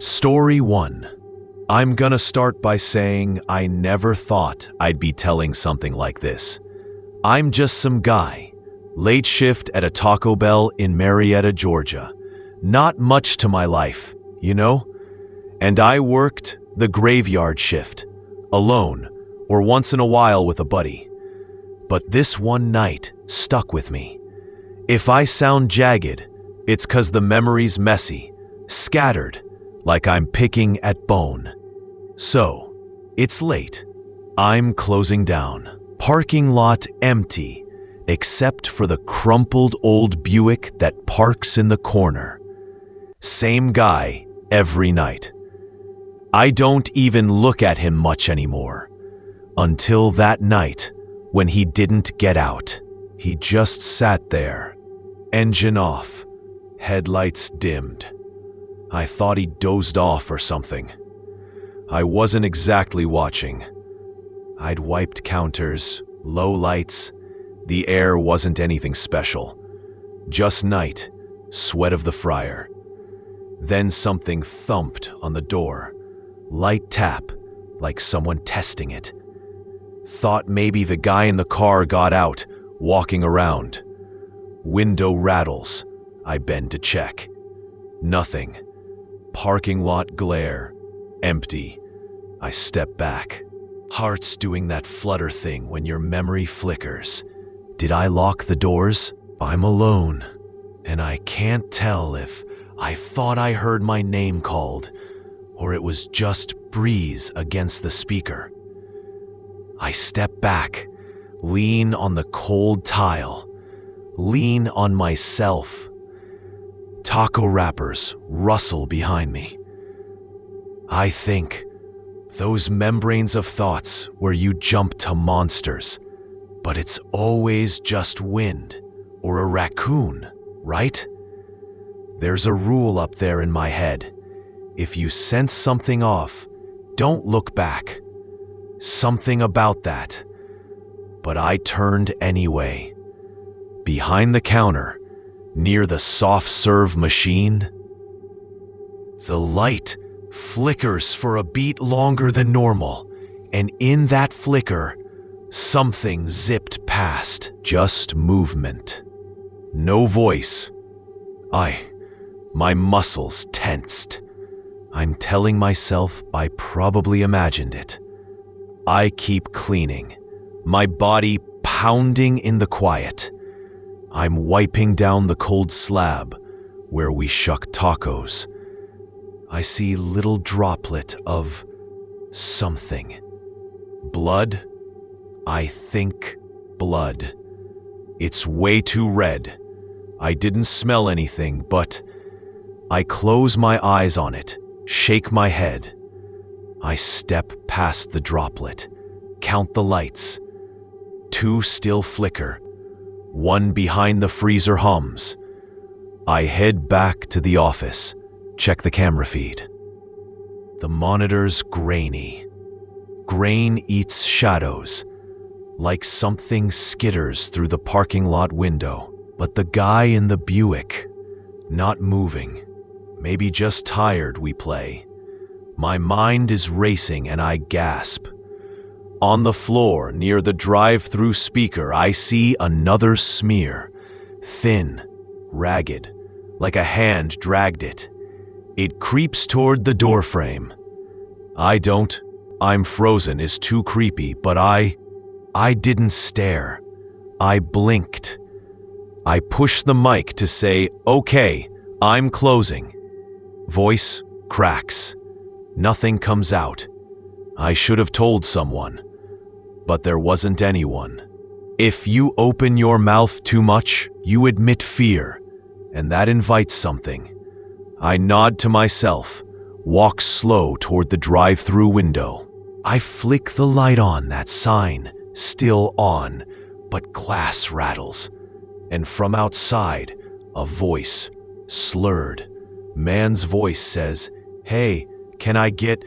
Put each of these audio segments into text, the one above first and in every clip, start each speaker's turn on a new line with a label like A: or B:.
A: Story 1. I'm gonna start by saying I never thought I'd be telling something like this. I'm just some guy, late shift at a Taco Bell in Marietta, Georgia. Not much to my life, you know? And I worked the graveyard shift, alone, or once in a while with a buddy. But this one night stuck with me. If I sound jagged, it's 'cause the memory's messy, scattered, like I'm picking at bone. So, it's late. I'm closing down. Parking lot empty, except for the crumpled old Buick that parks in the corner. Same guy every night. I don't even look at him much anymore. Until that night, when he didn't get out. He just sat there, engine off, headlights dimmed. I thought he dozed off or something. I wasn't exactly watching. I'd wiped counters, low lights. The air wasn't anything special. Just night, sweat of the fryer. Then something thumped on the door. Light tap, like someone testing it. Thought maybe the guy in the car got out, walking around. Window rattles. I bend to check. Nothing. Parking lot glare. Empty. I step back. Heart's doing that flutter thing when your memory flickers. Did I lock the doors? I'm alone. And I can't tell if I thought I heard my name called, or it was just breeze against the speaker. I step back, lean on the cold tile, lean on myself. Taco wrappers rustle behind me. I think, those membranes of thoughts where you jump to monsters, but it's always just wind or a raccoon, right? There's a rule up there in my head. If you sense something off, don't look back. Something about that. But I turned anyway. Behind the counter, near the soft serve machine, the light flickers for a beat longer than normal, and in that flicker, something zipped past. Just movement. No voice. My muscles tensed. I'm telling myself I probably imagined it. I keep cleaning, my body pounding in the quiet. I'm wiping down the cold slab where we shuck tacos. I see little droplet of something. Blood? I think blood. It's way too red. I didn't smell anything, but I close my eyes on it, shake my head. I step past the droplet, count the lights. 2 still flicker. 1 behind the freezer hums. I head back to the office, check the camera feed. The monitor's grainy. Grain eats shadows, like something skitters through the parking lot window. But the guy in the Buick, not moving. Maybe just tired, we play. My mind is racing and I gasp. On the floor near the drive-through speaker, I see another smear. Thin, ragged, like a hand dragged it. It creeps toward the doorframe. I'm frozen is too creepy, but I didn't stare. I blinked. I push the mic to say, "Okay, I'm closing." Voice cracks. Nothing comes out. I should have told someone, but there wasn't anyone. If you open your mouth too much, you admit fear, and that invites something. I nod to myself, walk slow toward the drive-through window. I flick the light on, that sign, still on, but glass rattles. And from outside, a voice, slurred. Man's voice says, "Hey, can I get..."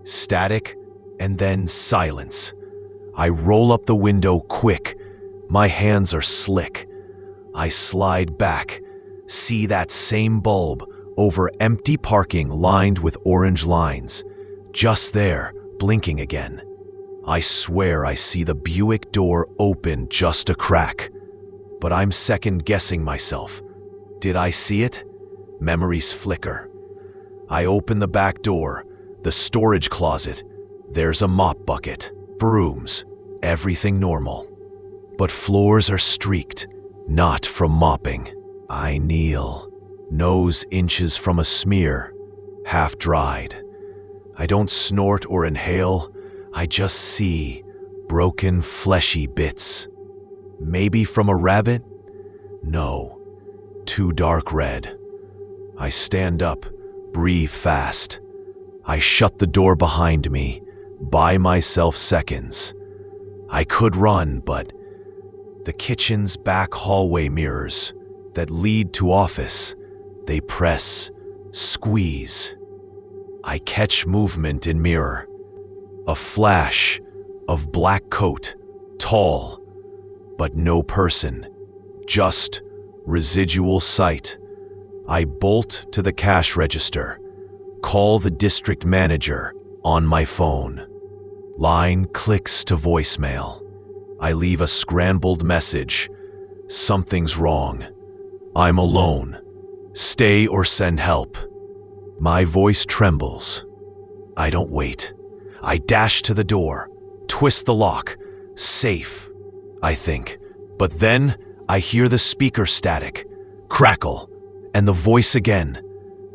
A: Static, and then silence. I roll up the window quick. My hands are slick. I slide back, see that same bulb over empty parking lined with orange lines. Just there, blinking again. I swear I see the Buick door open just a crack. But I'm second-guessing myself. Did I see it? Memories flicker. I open the back door, the storage closet. There's a mop bucket, brooms, everything normal. But floors are streaked, not from mopping. I kneel, nose inches from a smear, half dried. I don't snort or inhale, I just see broken fleshy bits. Maybe from a rabbit? No, too dark red. I stand up, breathe fast. I shut the door behind me, buy myself seconds. I could run, but the kitchen's back hallway mirrors that lead to office, they press, squeeze. I catch movement in mirror. A flash of black coat, tall, but no person, just residual sight. I bolt to the cash register, call the district manager on my phone. Line clicks to voicemail. I leave a scrambled message. Something's wrong. I'm alone. Stay or send help. My voice trembles. I don't wait. I dash to the door, twist the lock. Safe, I think. But then I hear the speaker static, crackle, and the voice again.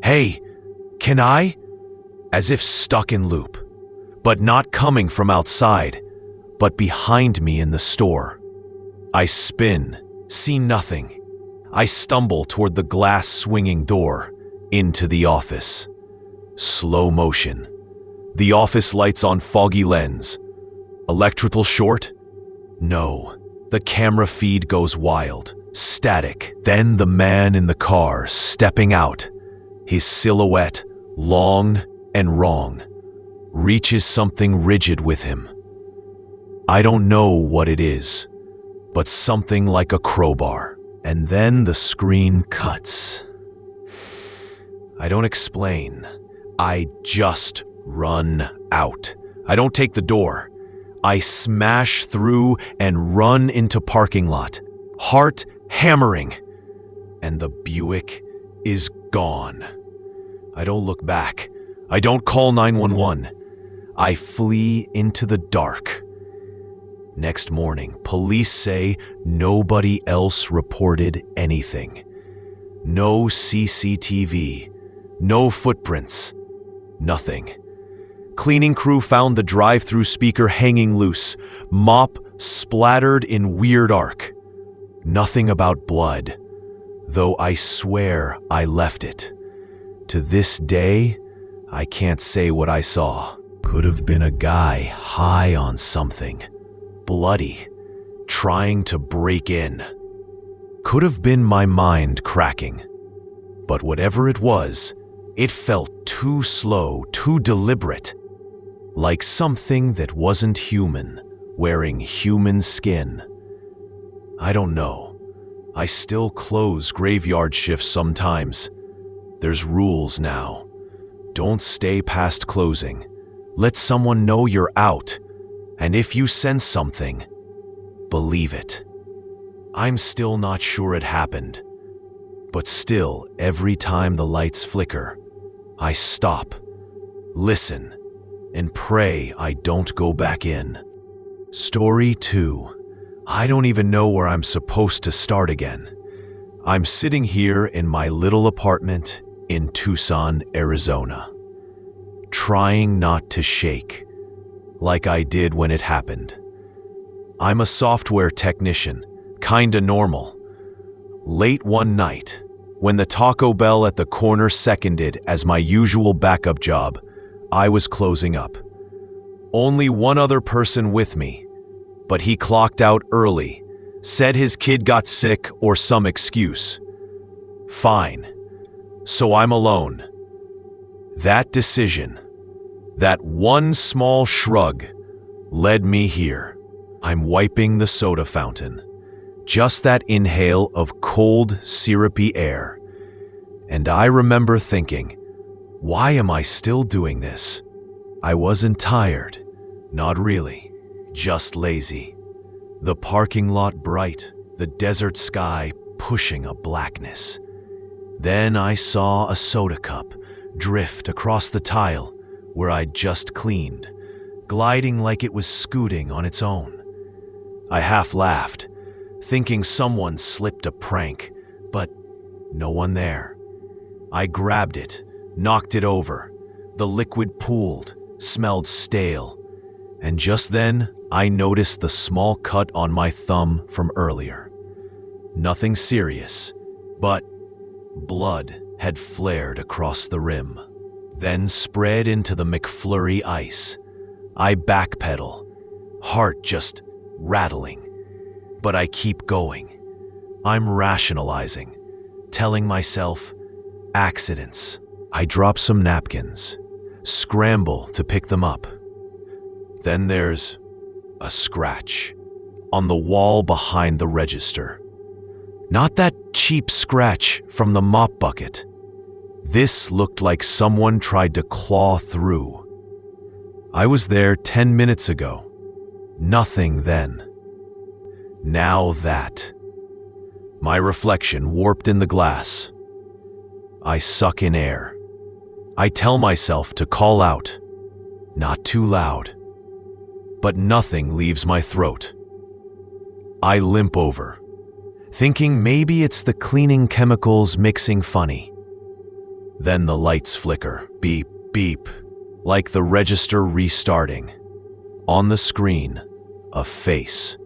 A: Hey, can I? As if stuck in loop, but not coming from outside, but behind me in the store. I spin, see nothing. I stumble toward the glass swinging door, into the office. Slow motion. The office lights on foggy lens. Electrical short? No. The camera feed goes wild, static. Then the man in the car stepping out. His silhouette, long and wrong, reaches something rigid with him. I don't know what it is, but something like a crowbar. And then the screen cuts. I don't explain. I just run out. I don't take the door. I smash through and run into parking lot, heart hammering. And the Buick is gone. I don't look back. I don't call 911. I flee into the dark. Next morning, police say nobody else reported anything. No CCTV, no footprints, nothing. Cleaning crew found the drive-through speaker hanging loose, mop splattered in weird arc. Nothing about blood, though I swear I left it. To this day, I can't say what I saw. Could have been a guy high on something, bloody, trying to break in. Could have been my mind cracking. But whatever it was, it felt too slow, too deliberate. Like something that wasn't human, wearing human skin. I don't know. I still close graveyard shifts sometimes. There's rules now. Don't stay past closing. Let someone know you're out. And if you sense something, believe it. I'm still not sure it happened. But still, every time the lights flicker, I stop, listen, and pray I don't go back in. Story 2. I don't even know where I'm supposed to start again. I'm sitting here in my little apartment in Tucson, Arizona, trying not to shake, like I did when it happened. I'm a software technician, kinda normal. Late one night, when the Taco Bell at the corner seconded as my usual backup job, I was closing up. Only one other person with me, but he clocked out early, said his kid got sick or some excuse. Fine. So I'm alone. That decision, that one small shrug, led me here. I'm wiping the soda fountain. Just that inhale of cold, syrupy air. And I remember thinking, why am I still doing this? I wasn't tired. Not really. Just lazy. The parking lot bright, the desert sky pushing a blackness. Then I saw a soda cup drift across the tile where I'd just cleaned, gliding like it was scooting on its own. I half laughed, thinking someone slipped a prank, but no one there. I grabbed it, knocked it over. The liquid pooled, smelled stale, and just then I noticed the small cut on my thumb from earlier. Nothing serious, but blood had flared across the rim, then spread into the McFlurry ice. I backpedal, heart just rattling, but I keep going. I'm rationalizing, telling myself, accidents. I drop some napkins, scramble to pick them up. Then there's a scratch on the wall behind the register. Not that cheap scratch from the mop bucket. This looked like someone tried to claw through. I was there 10 minutes ago. Nothing then. Now that. My reflection warped in the glass. I suck in air. I tell myself to call out. Not too loud. But nothing leaves my throat. I limp over, thinking maybe it's the cleaning chemicals mixing funny. Then the lights flicker, beep, beep, like the register restarting. On the screen, a face.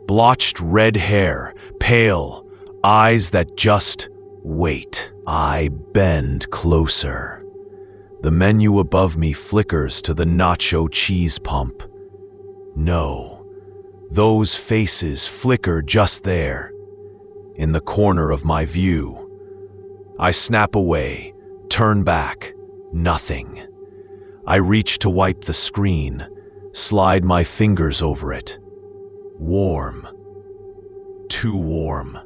A: Blotched red hair, pale, eyes that just wait. I bend closer. The menu above me flickers to the nacho cheese pump. No, those faces flicker just there, in the corner of my view. I snap away, turn back, nothing. I reach to wipe the screen, slide my fingers over it. Warm. Too warm.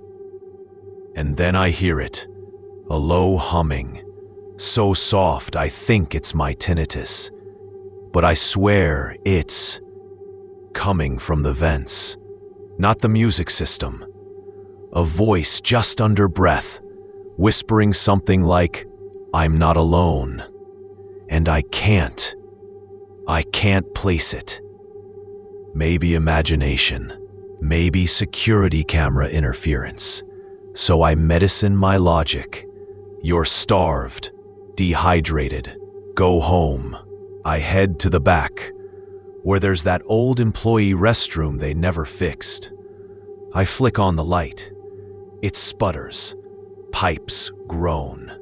A: And then I hear it, a low humming, so soft I think it's my tinnitus, but I swear it's coming from the vents, not the music system. A voice just under breath, whispering something like, "I'm not alone." And I can't place it. Maybe imagination, maybe security camera interference. So I medicine my logic. You're starved, dehydrated, go home. I head to the back, where there's that old employee restroom they never fixed. I flick on the light. It sputters, pipes groan.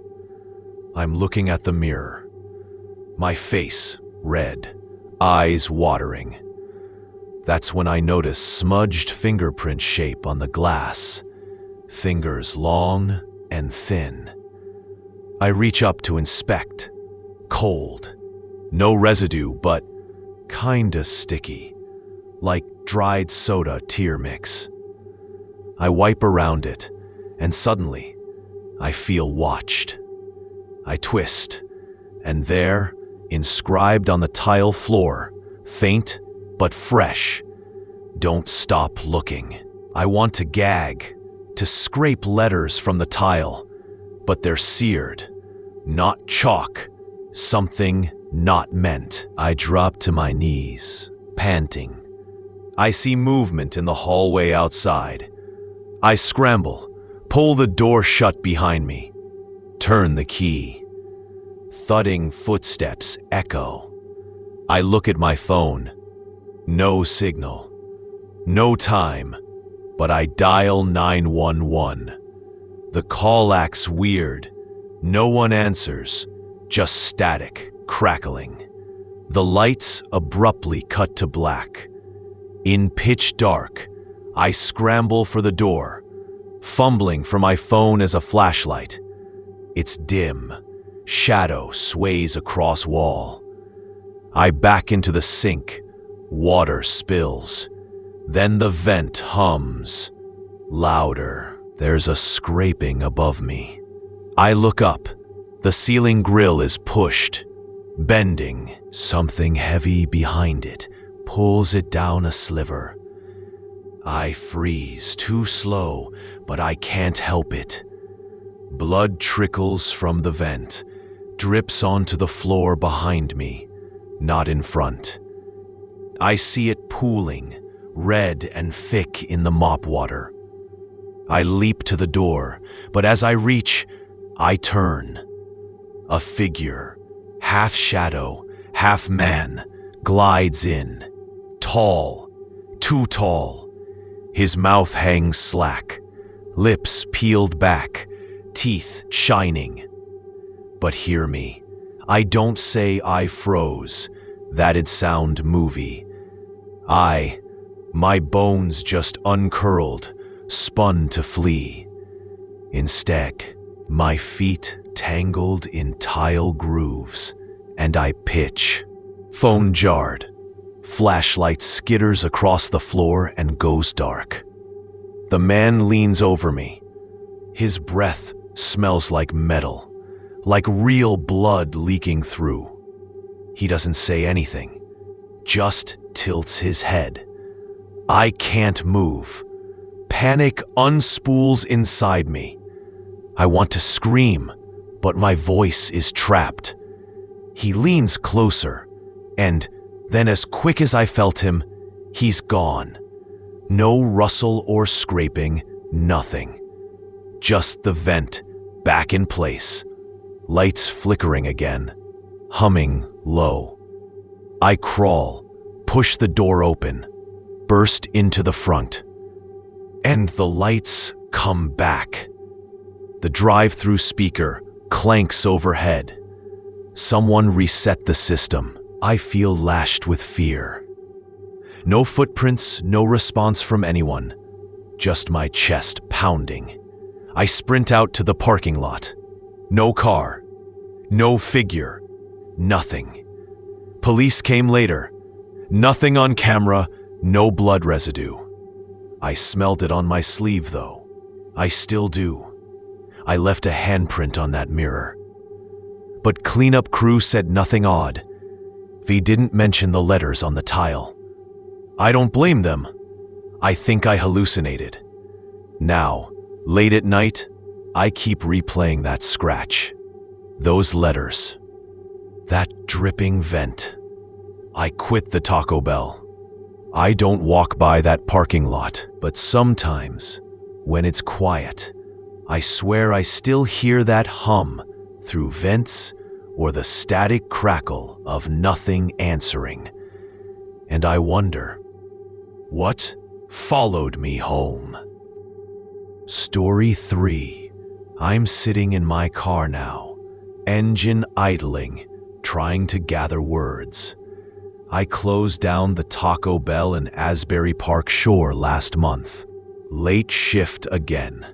A: I'm looking at the mirror. My face red, eyes watering. That's when I notice smudged fingerprint shape on the glass, fingers long and thin. I reach up to inspect. Cold. No residue, but kinda sticky, like dried soda tear mix. I wipe around it, and suddenly, I feel watched. I twist, and there, inscribed on the tile floor, faint but fresh, "Don't stop looking." I want to gag, to scrape letters from the tile, but they're seared, not chalk, something not meant. I drop to my knees, panting. I see movement in the hallway outside. I scramble, pull the door shut behind me, turn the key. Thudding footsteps echo. I look at my phone. No signal. No time, but I dial 911. The call acts weird. No one answers, just static, crackling. The lights abruptly cut to black. In pitch dark, I scramble for the door, fumbling for my phone as a flashlight. It's dim. Shadow sways across wall. I back into the sink. Water spills. Then the vent hums. Louder. There's a scraping above me. I look up. The ceiling grill is pushed, bending. Something heavy behind it pulls it down a sliver. I freeze, too slow, but I can't help it. Blood trickles from the vent, drips onto the floor behind me, not in front. I see it pooling, red and thick in the mop water. I leap to the door, but as I reach, I turn. A figure, half shadow, half man, glides in. Tall, too tall. His mouth hangs slack, lips peeled back, teeth shining. But hear me, I don't say I froze. That'd sound movie. My bones just uncurled, spun to flee. Instead, my feet tangled in tile grooves, and I pitch. Phone jarred. Flashlight skitters across the floor and goes dark. The man leans over me. His breath smells like metal, like real blood leaking through. He doesn't say anything, just tilts his head. I can't move. Panic unspools inside me. I want to scream, but my voice is trapped. He leans closer, and then as quick as I felt him, he's gone. No rustle or scraping, nothing. Just the vent, back in place. Lights flickering again, humming low. I crawl, push the door open, burst into the front. And the lights come back. The drive-through speaker clanks overhead. Someone reset the system. I feel lashed with fear. No footprints, no response from anyone. Just my chest pounding. I sprint out to the parking lot. No car. No figure. Nothing. Police came later. Nothing on camera, no blood residue. I smelled it on my sleeve, though. I still do. I left a handprint on that mirror. But cleanup crew said nothing odd. They didn't mention the letters on the tile. I don't blame them. I think I hallucinated. Now, late at night, I keep replaying that scratch. Those letters. That dripping vent. I quit the Taco Bell. I don't walk by that parking lot, but sometimes, when it's quiet, I swear I still hear that hum through vents or the static crackle of nothing answering. And I wonder, what followed me home? Story 3. I'm sitting in my car now, engine idling, trying to gather words. I closed down the Taco Bell in Asbury Park Shore last month. Late shift again.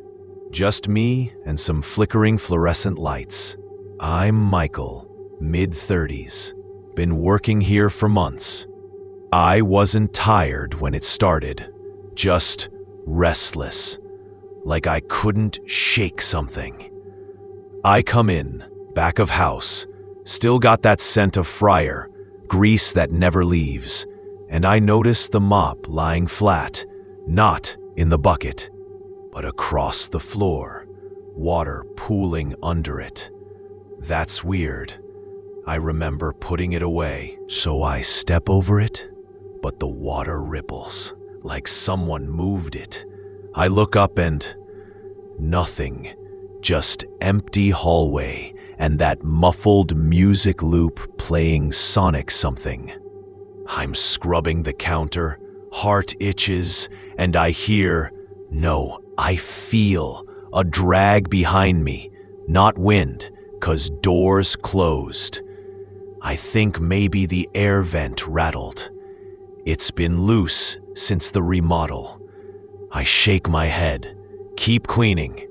A: Just me and some flickering fluorescent lights. I'm Michael, mid-30s. Been working here for months. I wasn't tired when it started, just restless, like I couldn't shake something. I come in, back of house, still got that scent of fryer, grease that never leaves, and I notice the mop lying flat, not in the bucket, but across the floor, water pooling under it. That's weird. I remember putting it away, so I step over it, but the water ripples, like someone moved it. I look up and nothing, just empty hallway and that muffled music loop playing Sonic something. I'm scrubbing the counter, heart itches, and I feel a drag behind me, not wind, 'cause doors closed. I think maybe the air vent rattled. It's been loose since the remodel. I shake my head, keep cleaning.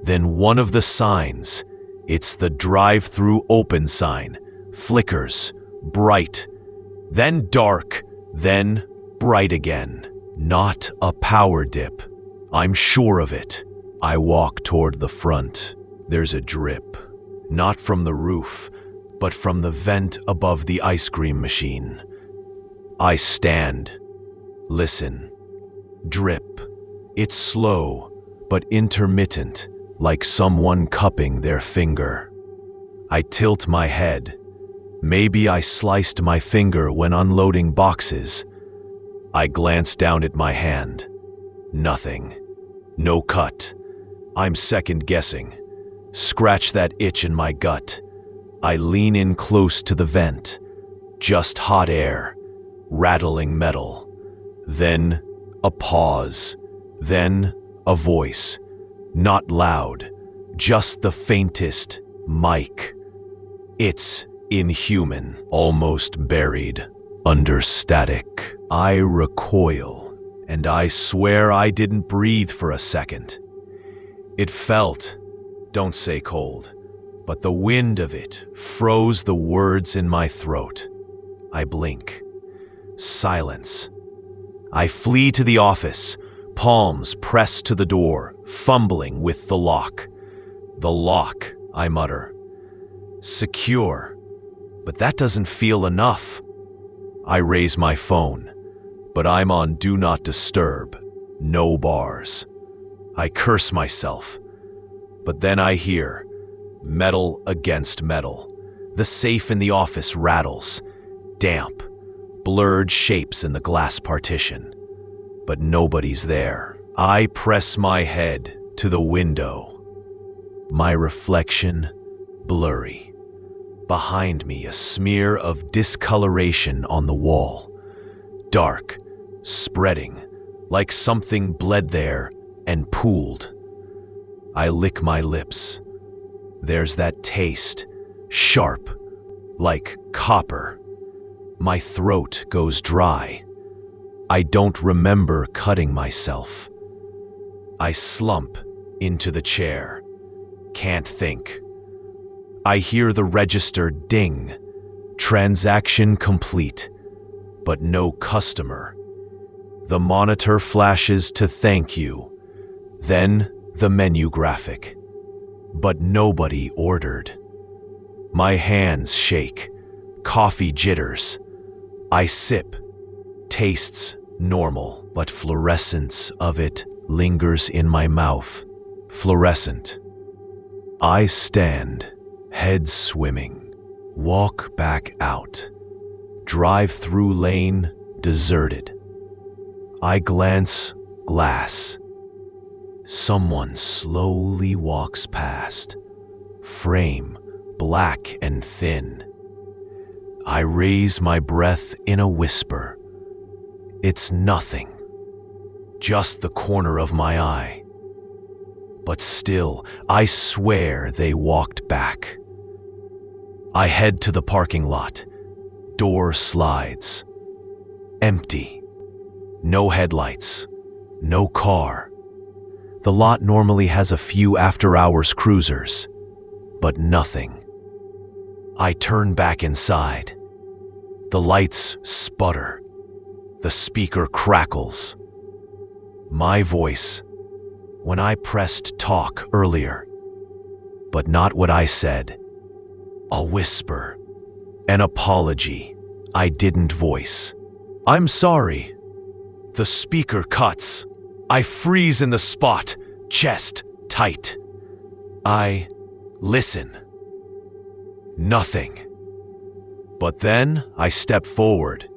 A: Then one of the signs, it's the drive-through open sign, flickers, bright, then dark, then bright again. Not a power dip. I'm sure of it. I walk toward the front. There's a drip, not from the roof, but from the vent above the ice cream machine. I stand, listen. Drip. It's slow, but intermittent, like someone cupping their finger. I tilt my head. Maybe I sliced my finger when unloading boxes. I glance down at my hand. Nothing. No cut. I'm second guessing. Scratch that itch in my gut. I lean in close to the vent. Just hot air. Rattling metal. Then a pause. Then a voice. Not loud. Just the faintest mic. It's inhuman. Almost buried. Under static. I recoil. And I swear I didn't breathe for a second. It felt, don't say cold, but the wind of it froze the words in my throat. I blink. Silence. I flee to the office, palms pressed to the door, fumbling with the lock. The lock, I mutter. Secure, but that doesn't feel enough. I raise my phone, but I'm on Do Not Disturb, no bars. I curse myself, but then I hear metal against metal. The safe in the office rattles, damp, blurred shapes in the glass partition, but nobody's there. I press my head to the window. My reflection blurry. Behind me, a smear of discoloration on the wall. Dark, spreading, like something bled there and pooled. I lick my lips. There's that taste, sharp, like copper. My throat goes dry. I don't remember cutting myself. I slump into the chair. Can't think. I hear the register ding. Transaction complete, but no customer. The monitor flashes to thank you. Then the menu graphic. But nobody ordered. My hands shake. Coffee jitters. I sip. Tastes normal, but fluorescence of it lingers in my mouth. Fluorescent. I stand, head swimming. Walk back out. Drive-through lane deserted. I glance, glass. Someone slowly walks past. Frame, black and thin. I raise my breath in a whisper. It's nothing. Just the corner of my eye. But still, I swear they walked back. I head to the parking lot. Door slides. Empty. No headlights. No car. The lot normally has a few after-hours cruisers, but nothing. I turn back inside. The lights sputter. The speaker crackles. My voice, when I pressed talk earlier, but not what I said. A whisper, an apology I didn't voice. I'm sorry. The speaker cuts. I freeze in the spot, chest tight. I listen. Nothing. But then I step forward.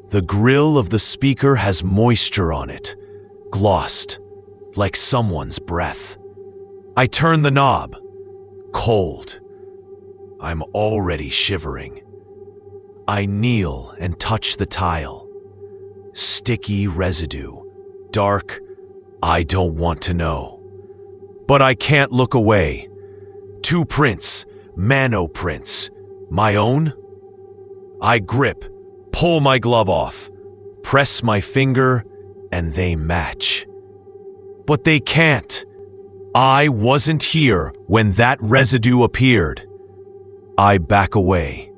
A: The grill of the speaker has moisture on it, glossed, like someone's breath. I turn the knob. Cold. I'm already shivering. I kneel and touch the tile. Sticky residue. Dark. I don't want to know. But I can't look away. 2 prints. Mano prints. My own? I grip. Pull my glove off. Press my finger, and they match. But they can't. I wasn't here when that residue appeared. I back away,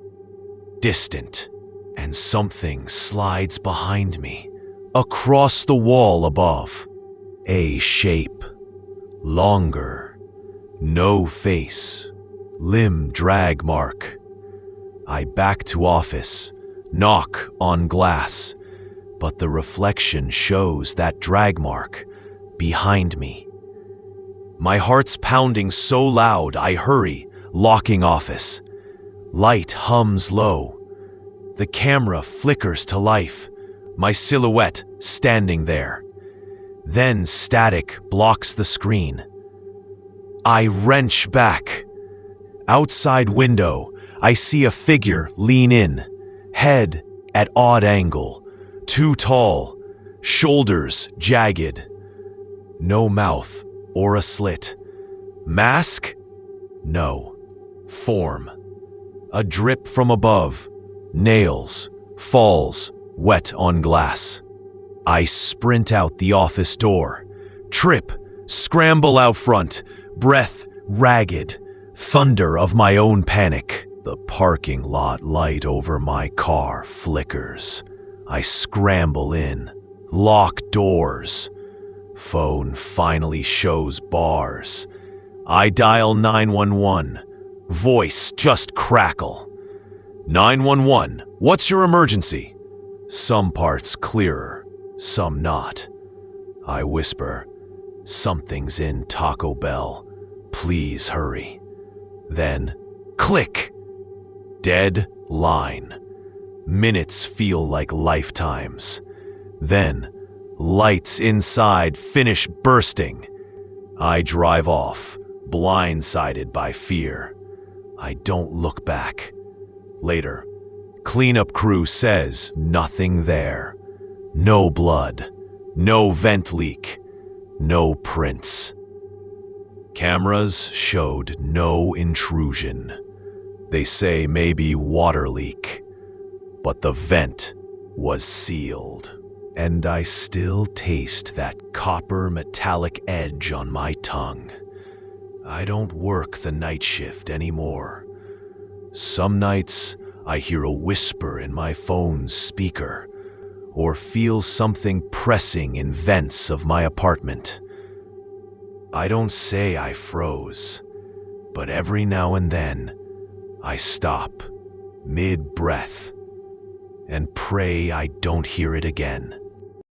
A: distant, and something slides behind me, across the wall above. A shape, longer, No face, limb drag mark. I back to office, knock on glass, but the reflection shows that drag mark behind me. My heart's pounding so loud I hurry, locking office. Light hums low. The camera flickers to life, my silhouette standing there. Then static blocks the screen. I wrench back. Outside window, I see a figure lean in, head at odd angle, too tall, shoulders jagged. No mouth or a slit. Mask? No. Form. A drip from above. Nails. Falls. Wet on glass. I sprint out the office door. Trip. Scramble out front. Breath ragged. Thunder of my own panic. The parking lot light over my car flickers. I scramble in. Lock doors. Phone finally shows bars. I dial 911. Voice just crackle. 911, what's your emergency? Some parts clearer, some not. I whisper, something's in Taco Bell. Please hurry. Then, click. Dead line. Minutes feel like lifetimes. Then, lights inside finish bursting. I drive off, blindsided by fear. I don't look back. Later, cleanup crew says nothing there. No blood, no vent leak, no prints. Cameras showed no intrusion. They say maybe water leak, but the vent was sealed. And I still taste that copper metallic edge on my tongue. I don't work the night shift anymore. Some nights I hear a whisper in my phone's speaker, or feel something pressing in vents of my apartment. I don't say I froze, but every now and then I stop, mid-breath, and pray I don't hear it again.